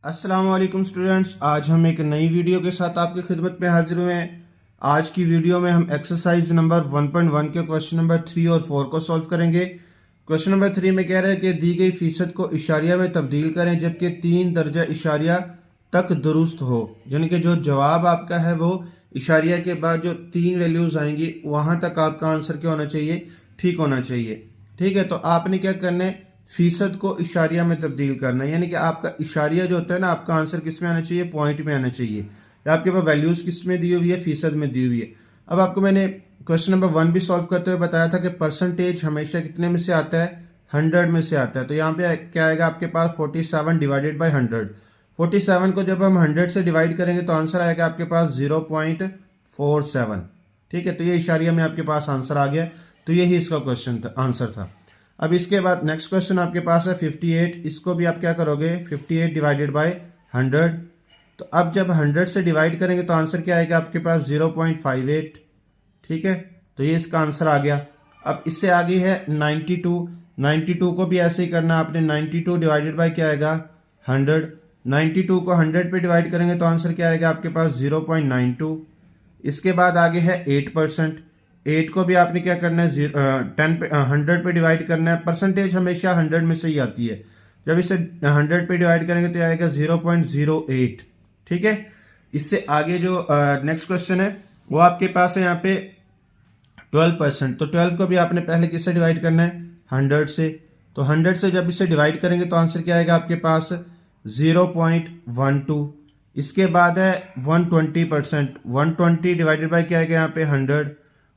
अस्सलाम वालेकुम स्टूडेंट्स, आज हम एक नई वीडियो के साथ आपकी खिदमत में हाजिर हुए हैं। आज की वीडियो में हम एक्सरसाइज नंबर 1.1 के क्वेश्चन नंबर 3 और 4 को सॉल्व करेंगे। क्वेश्चन नंबर 3 में कह रहा है कि दी गई फीसद को इशारिया में तब्दील करें जबकि 3 दर्जा इशारिया तक दुरुस्त हो। यानी कि जो जवाब आपका है वो इशारिया के बाद जो 3 वैल्यूज आएंगी वहां तक आपका आंसर क्या होना चाहिए, ठीक होना चाहिए। ठीक है, तो आपने क्या करना है, फीसद को इशारिया में तब्दील करना है। यानी कि आपका इशारिया जो होता है ना, आपका आंसर किस में आना चाहिए, पॉइंट में आना चाहिए। या आपके पास वैल्यूज किस में दी हुई है, फीसद में दी हुई है। अब आपको मैंने क्वेश्चन नंबर 1 भी सॉल्व करते हुए बताया था कि परसेंटेज हमेशा कितने में से आता है, 100 में से आता है। तो यहाँ पे क्या आएगा आपके पास, 47 डिवाइडेड बाई 100। 47 को जब हम 100 से डिवाइड करेंगे तो आंसर आएगा आपके पास 0.47। ठीक है, तो ये इशारिया में आपके पास आंसर आ गया। तो यही इसका क्वेश्चन था, आंसर था। अब इसके बाद नेक्स्ट क्वेश्चन आपके पास है 58। इसको भी आप क्या करोगे, 58 डिवाइडेड बाय 100। तो अब जब 100 से डिवाइड करेंगे तो आंसर क्या आएगा आपके पास, 0.58। ठीक है, तो ये इसका आंसर आ गया। अब इससे आगे है 92। 92 को भी ऐसे ही करना आपने। 92 डिवाइडेड बाय क्या आएगा, 100। 92 को 100 पे डिवाइड करेंगे तो आंसर क्या आएगा आपके पास, 0.92। इसके बाद आगे है 8%। 8 को भी आपने क्या करना है, 10 पे 100 पे डिवाइड करना है। परसेंटेज हमेशा 100 में से ही आती है। जब इसे 100 पे डिवाइड करेंगे तो आएगा 0.08। ठीक है, इससे आगे जो नेक्स्ट क्वेश्चन है वो आपके पास है यहाँ पे 12%। तो 12 को भी आपने पहले किससे डिवाइड करना है, 100 से। तो 100 से जब इसे डिवाइड करेंगे तो आंसर क्या आएगा आपके पास, 0.12। इसके बाद है 120%। 120 डिवाइडेड बाय क्या आएगा यहाँ पे, 100।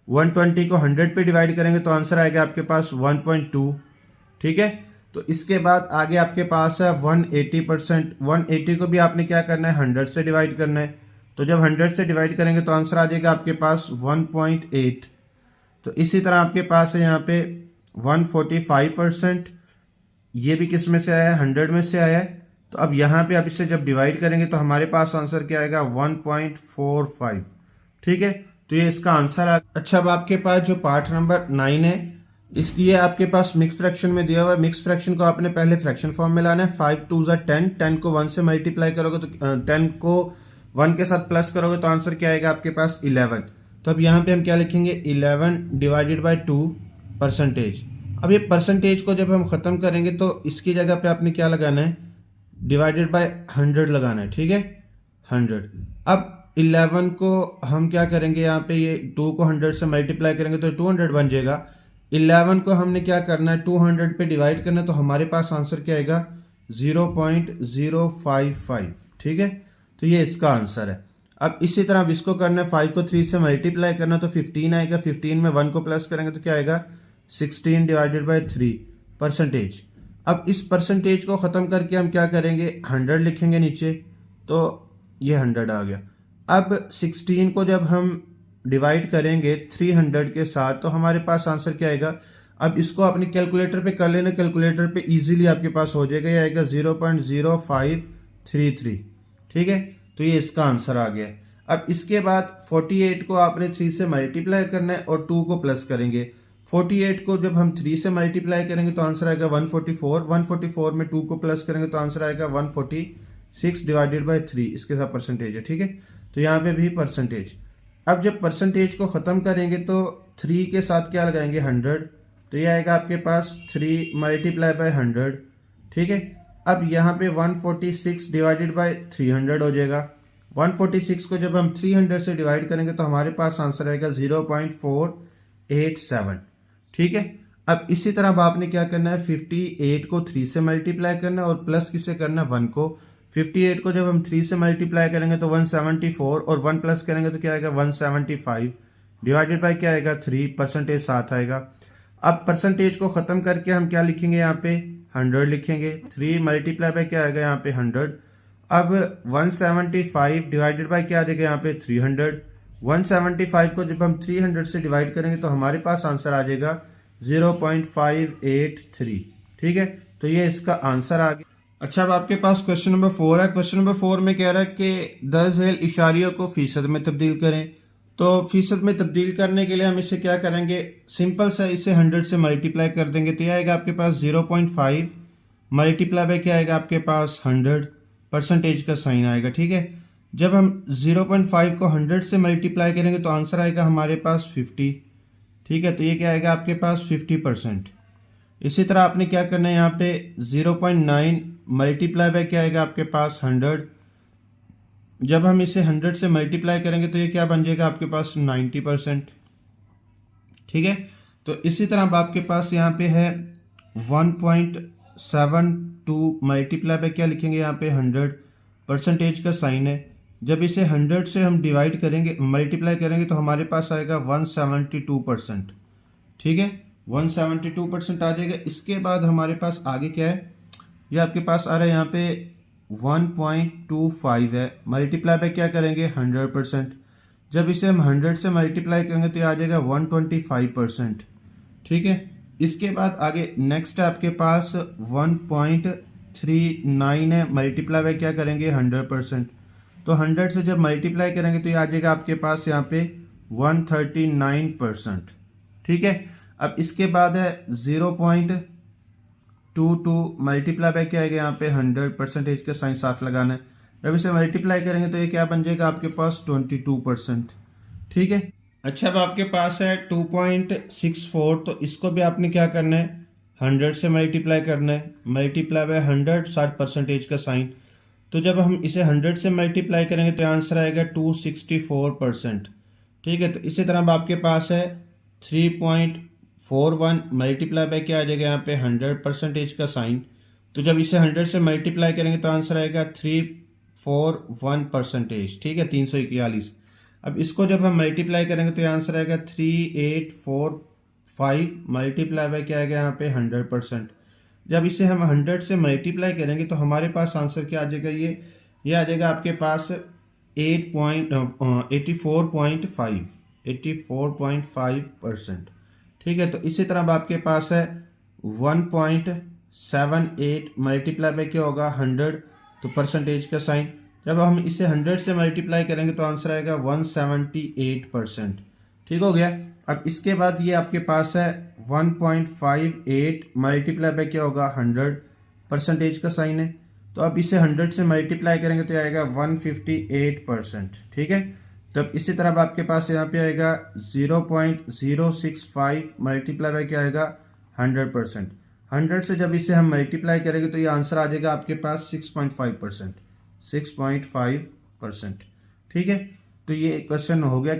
120 को 100 पे डिवाइड करेंगे तो आंसर आएगा आपके पास 1.2। ठीक है, तो इसके बाद आगे आपके पास है 180%। 180 को भी आपने क्या करना है, 100 से डिवाइड करना है। तो जब 100 से डिवाइड करेंगे तो आंसर आ जाएगा आपके पास 1.8। तो इसी तरह आपके पास है यहाँ पे 145%। ये भी किस में से आया है, 100 में से आया है। तो अब यहाँ पे अब इसे जब डिवाइड करेंगे तो हमारे पास आंसर क्या आएगा, 1.45। ठीक है, तो ये इसका आंसर आ। अच्छा, अब आपके पास जो पार्ट नंबर 9 है, इसकी ये आपके पास मिक्स फ्रैक्शन में दिया हुआ है। मिक्स फ्रैक्शन को आपने पहले फ्रैक्शन फॉर्म में लाना है। 5 2 10। 10 को 1 से मल्टीप्लाई करोगे तो 10 को 1 के साथ प्लस करोगे तो आंसर क्या आएगा आपके पास, 11। तो अब यहाँ पे हम क्या लिखेंगे, 11 डिवाइडेड बाई 2 परसेंटेज। अब ये परसेंटेज को जब हम खत्म करेंगे तो इसकी जगह पे आपने क्या लगाना है, डिवाइडेड बाय 100 लगाना है। ठीक है, 100। अब 11 को हम क्या करेंगे, यहाँ पे ये 2 को 100 से मल्टीप्लाई करेंगे तो 200 बन जाएगा। 11 को हमने क्या करना है, 200 पे डिवाइड करना है। तो हमारे पास आंसर क्या आएगा, 0.055। ठीक है, तो ये इसका आंसर है। अब इसी तरह अब इसको करना है, 5 को 3 से मल्टीप्लाई करना तो 15 आएगा। 15 में 1 को प्लस करेंगे तो क्या आएगा, 16 डिवाइडेड बाई 3 परसेंटेज। अब इस परसेंटेज को ख़त्म करके हम क्या करेंगे, 100 लिखेंगे नीचे। तो ये 100 आ गया। अब 16 को जब हम डिवाइड करेंगे 300 के साथ तो हमारे पास आंसर क्या आएगा। अब इसको अपने कैलकुलेटर पे कर लेना। कैलकुलेटर पे इजीली आपके पास हो जाएगा, ये आएगा 0.0533। ठीक है, तो ये इसका आंसर आ गया। अब इसके बाद 48 को आपने 3 से मल्टीप्लाई करना है और 2 को प्लस करेंगे। 48 को जब हम 3 से मल्टीप्लाई करेंगे तो आंसर आएगा 144। 144 में 2 को प्लस करेंगे तो आंसर आएगा 146 डिवाइडेड बाई 3। इसके साथ परसेंटेज है। ठीक है, तो यहाँ पे भी परसेंटेज। अब जब परसेंटेज को ख़त्म करेंगे तो 3 के साथ क्या लगाएंगे, 100। तो ये आएगा आपके पास 3 मल्टीप्लाई बाय 100। ठीक है, अब यहाँ पे 146 डिवाइडेड बाय 300 हो जाएगा। 146 को जब हम 300 से डिवाइड करेंगे तो हमारे पास आंसर आएगा 0.487। ठीक है, अब इसी तरह अब आपने क्या करना है, 58 को 3 से मल्टीप्लाई करना है और प्लस किससे करना है, 1 को। 58 को जब हम 3 से मल्टीप्लाई करेंगे तो 174 और 1 प्लस करेंगे तो क्या आएगा, 175 डिवाइडेड बाय क्या आएगा, 3 परसेंटेज साथ आएगा। अब परसेंटेज को ख़त्म करके हम क्या लिखेंगे, यहाँ पे 100 लिखेंगे। 3 मल्टीप्लाई बाय क्या आएगा, यहाँ पे 100। अब 175 डिवाइडेड बाय क्या आ जाएगा, यहाँ पे 300। 175 को जब हम 300 से डिवाइड करेंगे तो हमारे पास आंसर आ जाएगा 0.583। ठीक है, तो ये इसका आंसर आ गया। अच्छा, अब आपके पास क्वेश्चन नंबर 4 है। क्वेश्चन नंबर 4 में कह रहा है कि 10 इशारियों को फीसद में तब्दील करें। तो फीसद में तब्दील करने के लिए हम इसे क्या करेंगे, सिंपल सा इसे 100 से मल्टीप्लाई कर देंगे। तो ये आएगा आपके पास 0.5 मल्टीप्लाई बाय क्या आएगा आपके पास, 100। परसेंटेज का साइन आएगा। ठीक है, जब हम 0.5 को 100 से मल्टीप्लाई करेंगे तो आंसर आएगा हमारे पास 50। ठीक है, तो ये क्या आएगा आपके पास 50%। इसी तरह आपने क्या करना है, यहाँ पे 0.9 मल्टीप्लाई बाय क्या आएगा आपके पास 100। जब हम इसे 100 से मल्टीप्लाई करेंगे तो ये क्या बन जाएगा आपके पास 90%। ठीक है, तो इसी तरह अब आपके पास यहाँ पे है 1.72 मल्टीप्लाई बाय क्या लिखेंगे यहाँ पे 100, परसेंटेज का साइन है। जब इसे 100 से हम डिवाइड करेंगे मल्टीप्लाई करेंगे तो हमारे पास आएगा 172%। ठीक है, 172% आ जाएगा। इसके बाद हमारे पास आगे क्या है, ये आपके पास आ रहा है यहाँ पे 1.25 है, मल्टीप्लाई बाय क्या करेंगे 100%। जब इसे हम 100 से मल्टीप्लाई करेंगे तो ये आ जाएगा 125%। ठीक है, इसके बाद आगे नेक्स्ट है आपके पास 1.39 है, मल्टीप्लाई बाय क्या करेंगे 100%। तो 100 से जब मल्टीप्लाई करेंगे तो ये आ जाएगा आपके पास यहाँ पे 139%। ठीक है, अब इसके बाद है 0.22 मल्टीप्लाई बाय क्या आएगा यहाँ पे 100, परसेंटेज का साइन साथ लगाना है। जब इसे मल्टीप्लाई करेंगे तो ये क्या बन जाएगा आपके पास 22%। ठीक है, अच्छा अब आपके पास है 2.64, तो इसको भी आपने क्या करना है 100 से मल्टीप्लाई करना है, मल्टीप्लाई बाय 100 60 परसेंटेज का साइन। तो जब हम इसे 100 से मल्टीप्लाई करेंगे तो आंसर आएगा 264%। ठीक है, तो इसी तरह अब आपके पास है 3.41 मल्टीप्लाई बाय क्या आ जाएगा यहाँ पे 100, परसेंटेज का साइन। तो जब इसे 100 से मल्टीप्लाई करेंगे तो आंसर आएगा 341%। ठीक है, 341। अब इसको जब हम मल्टीप्लाई करेंगे तो आंसर आएगा 3845 मल्टीप्लाई बाय क्या आएगा यहाँ पे 100%। जब इसे हम 100 से मल्टीप्लाई करेंगे तो हमारे पास आंसर क्या आ जाएगा, ये आ जाएगा आपके पास 84.5%। ठीक है, तो इसी तरह अब आपके पास है 1.78 मल्टीप्लाई बाय क्या होगा 100, तो परसेंटेज का साइन। जब हम इसे 100 से मल्टीप्लाई करेंगे तो आंसर आएगा 178%। ठीक हो गया। अब इसके बाद ये आपके पास है 1.58 मल्टीप्लाई बाय क्या होगा 100, परसेंटेज का साइन है। तो अब इसे 100 से मल्टीप्लाई करेंगे तो आएगा 158%। ठीक है, तब इसी तरह अब आपके पास यहाँ पे आएगा 0.065 मल्टीप्लाई बाय क्या आएगा 100%। 100 से जब इसे हम मल्टीप्लाई करेंगे तो ये आंसर आ जाएगा आपके पास 6.5%। 6.5%। ठीक है, तो ये क्वेश्चन हो गया।